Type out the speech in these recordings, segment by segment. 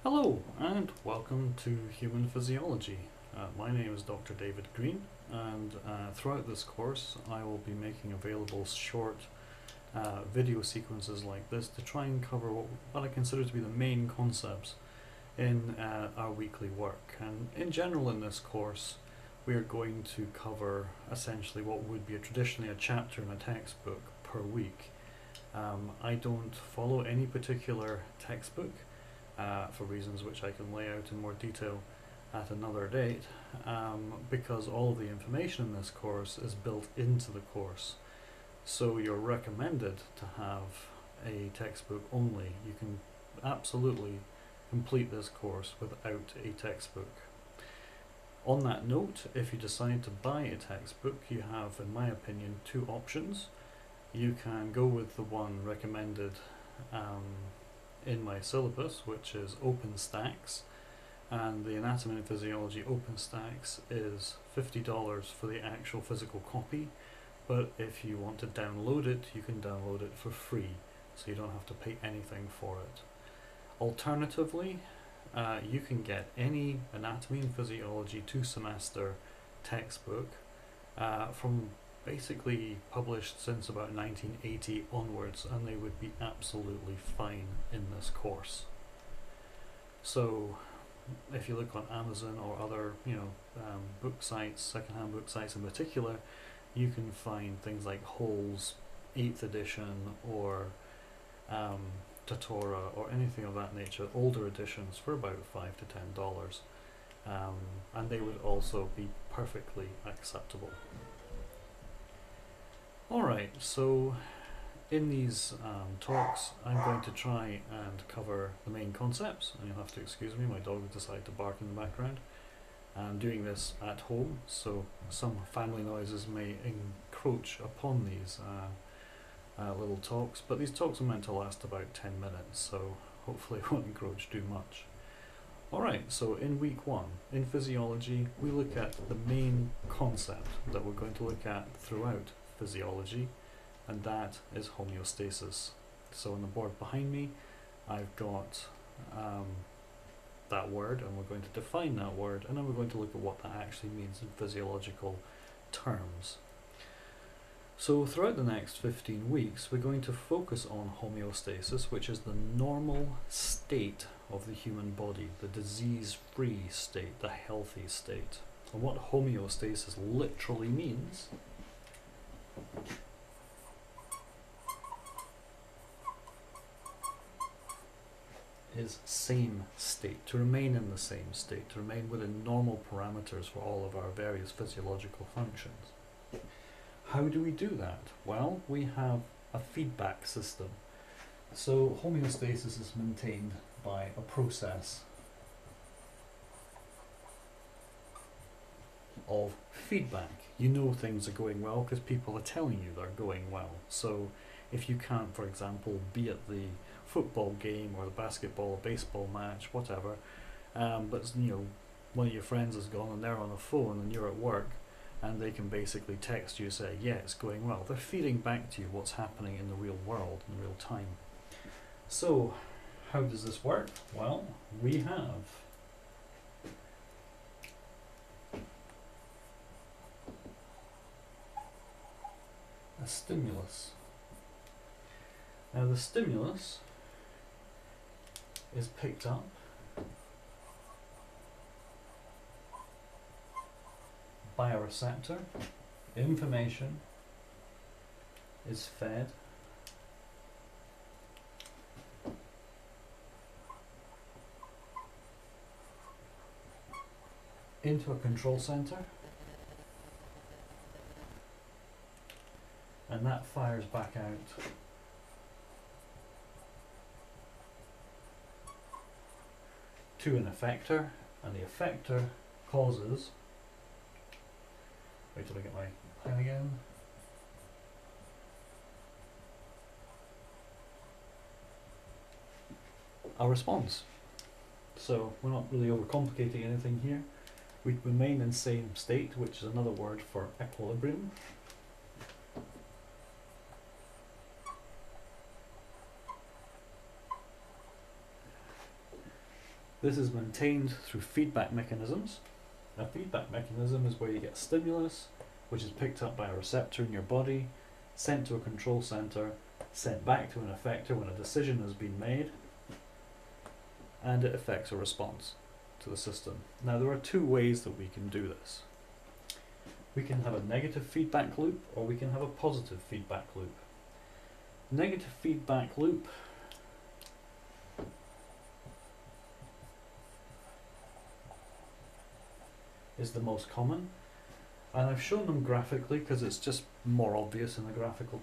Hello and welcome to Human Physiology. My name is Dr. David Green, and throughout this course I will be making available short video sequences like this to try and cover what I consider to be the main concepts in our weekly work. And in general in this course we are going to cover essentially what would be traditionally a chapter in a textbook per week. I don't follow any particular textbook for reasons which I can lay out in more detail at another date, because all of the information in this course is built into the course. So you're recommended to have a textbook only. You can absolutely complete this course without a textbook. On that note, if you decide to buy a textbook, you have, in my opinion, two options. You can go with the one recommended in my syllabus, which is OpenStax, and the Anatomy and Physiology OpenStax is $50 for the actual physical copy, but if you want to download it, you can download it for free, so you don't have to pay anything for it. Alternatively, you can get any Anatomy and Physiology 2-semester textbook from basically published since about 1980 onwards, and they would be absolutely fine in this course. So if you look on Amazon or other book sites, secondhand book sites in particular, you can find things like Hull's 8th edition or Tatora or anything of that nature, older editions, for about $5 to $10, and they would also be perfectly acceptable. Alright, so in these talks I'm going to try and cover the main concepts, and you'll have to excuse me, my dog has decided to bark in the background. I'm doing this at home, so some family noises may encroach upon these little talks, but these talks are meant to last about 10 minutes, so hopefully it won't encroach too much. Alright, so in week one, in physiology, we look at the main concept that we're going to look at throughout physiology, and that is homeostasis. So on the board behind me I've got that word, and we're going to define that word, and then we're going to look at what that actually means in physiological terms. So throughout the next 15 weeks we're going to focus on homeostasis, which is the normal state of the human body, the disease-free state, the healthy state. And what homeostasis literally means is same state, to remain in the same state, to remain within normal parameters for all of our various physiological functions. How do we do that? Well, we have a feedback system. So homeostasis is maintained by a process of feedback. You know things are going well because people are telling you they're going well. So if you can't, for example, be at the football game or the basketball or baseball match, whatever, but one of your friends has gone and they're on a phone and you're at work, and they can basically text you, say, yeah, it's going well. They're feeding back to you what's happening in the real world, in real time. So how does this work? Well, we have a stimulus. Now the stimulus is picked up by a receptor. Information is fed into a control center, and that fires back out to an effector, and the effector causes, wait till I get my pen again, a response. So we're not really overcomplicating anything here. We remain in same state, which is another word for equilibrium. This is maintained through feedback mechanisms. A feedback mechanism is where you get stimulus, which is picked up by a receptor in your body, sent to a control center, sent back to an effector when a decision has been made, and it affects a response to the system. Now there are two ways that we can do this. We can have a negative feedback loop, or we can have a positive feedback loop. Negative feedback loop is the most common, and I've shown them graphically because it's just more obvious in the graphical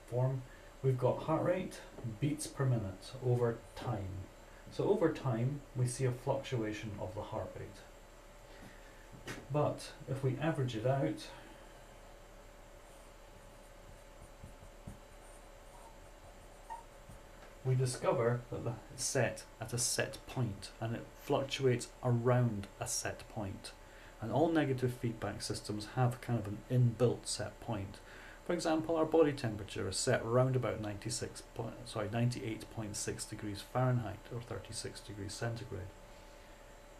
form. We've got heart rate, beats per minute over time. So over time we see a fluctuation of the heart rate. But if we average it out, we discover that it's set at a set point, and it fluctuates around a set point. And all negative feedback systems have kind of an inbuilt set point. For example, our body temperature is set around about 98.6 degrees Fahrenheit or 36 degrees centigrade.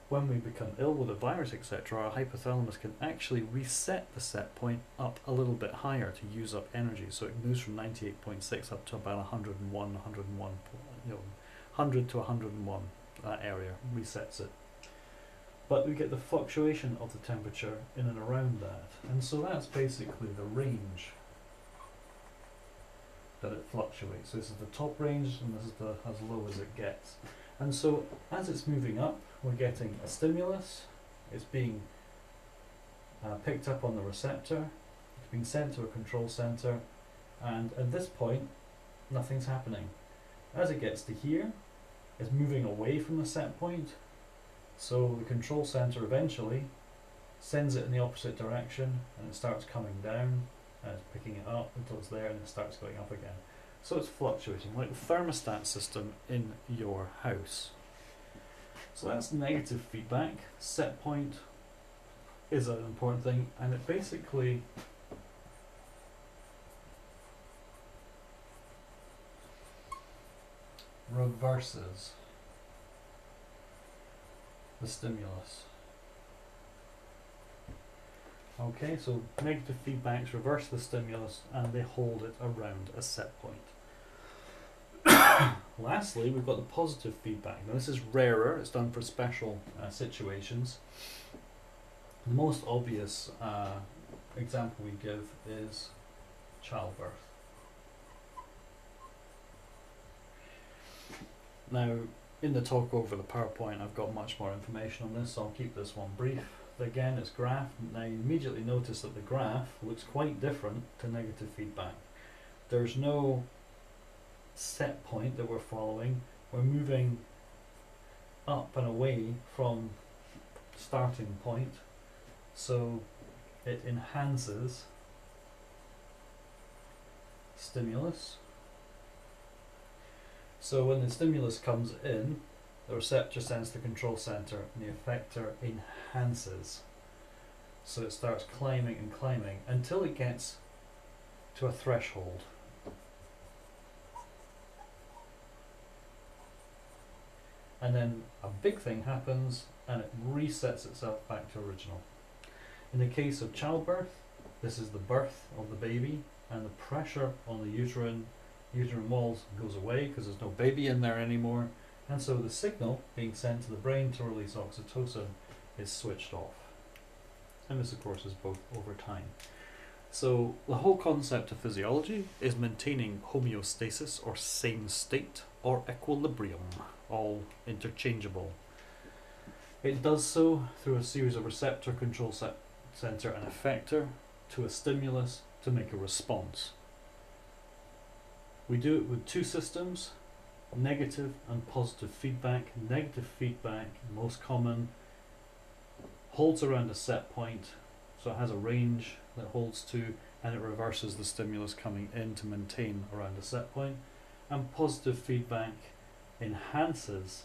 When we become ill with a virus, etc., our hypothalamus can actually reset the set point up a little bit higher to use up energy. So it moves from 98.6 up to about 101, 100 to 101, that area resets it. But we get the fluctuation of the temperature in and around that. And so that's basically the range that it fluctuates. So this is the top range, and this is the as low as it gets. And so as it's moving up, we're getting a stimulus. It's being picked up on the receptor. It's being sent to a control center. And at this point, nothing's happening. As it gets to here, it's moving away from the set point. So the control center eventually sends it in the opposite direction, and it starts coming down, and it's picking it up until it's there, and it starts going up again. So it's fluctuating, like the thermostat system in your house. So that's negative feedback. Set point is an important thing, and it basically reverses the stimulus. Okay, so negative feedbacks reverse the stimulus and they hold it around a set point. Lastly, we've got the positive feedback. Now this is rarer, it's done for special situations. The most obvious example we give is childbirth. Now, in the talk over the PowerPoint, I've got much more information on this, so I'll keep this one brief. Again, it's graph. Now you immediately notice that the graph looks quite different to negative feedback. There's no set point that we're following. We're moving up and away from starting point, so it enhances stimulus. So when the stimulus comes in, the receptor sends to the control center, and the effector enhances. So it starts climbing and climbing until it gets to a threshold. And then a big thing happens, and it resets itself back to original. In the case of childbirth, this is the birth of the baby, and the pressure on the uterine walls goes away because there's no baby in there anymore, and so the signal being sent to the brain to release oxytocin is switched off. And this of course is both over time. So the whole concept of physiology is maintaining homeostasis, or same state, or equilibrium, all interchangeable. It does so through a series of receptor, control center and effector to a stimulus to make a response. We do it with two systems, negative and positive feedback. Negative feedback, most common, holds around a set point, so it has a range that holds to, and it reverses the stimulus coming in to maintain around a set point. And positive feedback enhances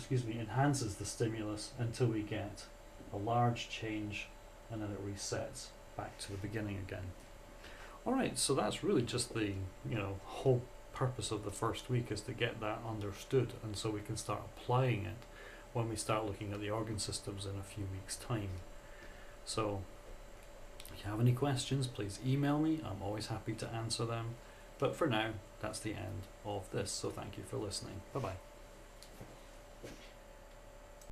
enhances the stimulus until we get a large change, and then it resets back to the beginning again. Alright, so that's really just the whole purpose of the first week is to get that understood, and so we can start applying it when we start looking at the organ systems in a few weeks' time. So if you have any questions, please email me. I'm always happy to answer them. But for now, that's the end of this. So thank you for listening. Bye bye.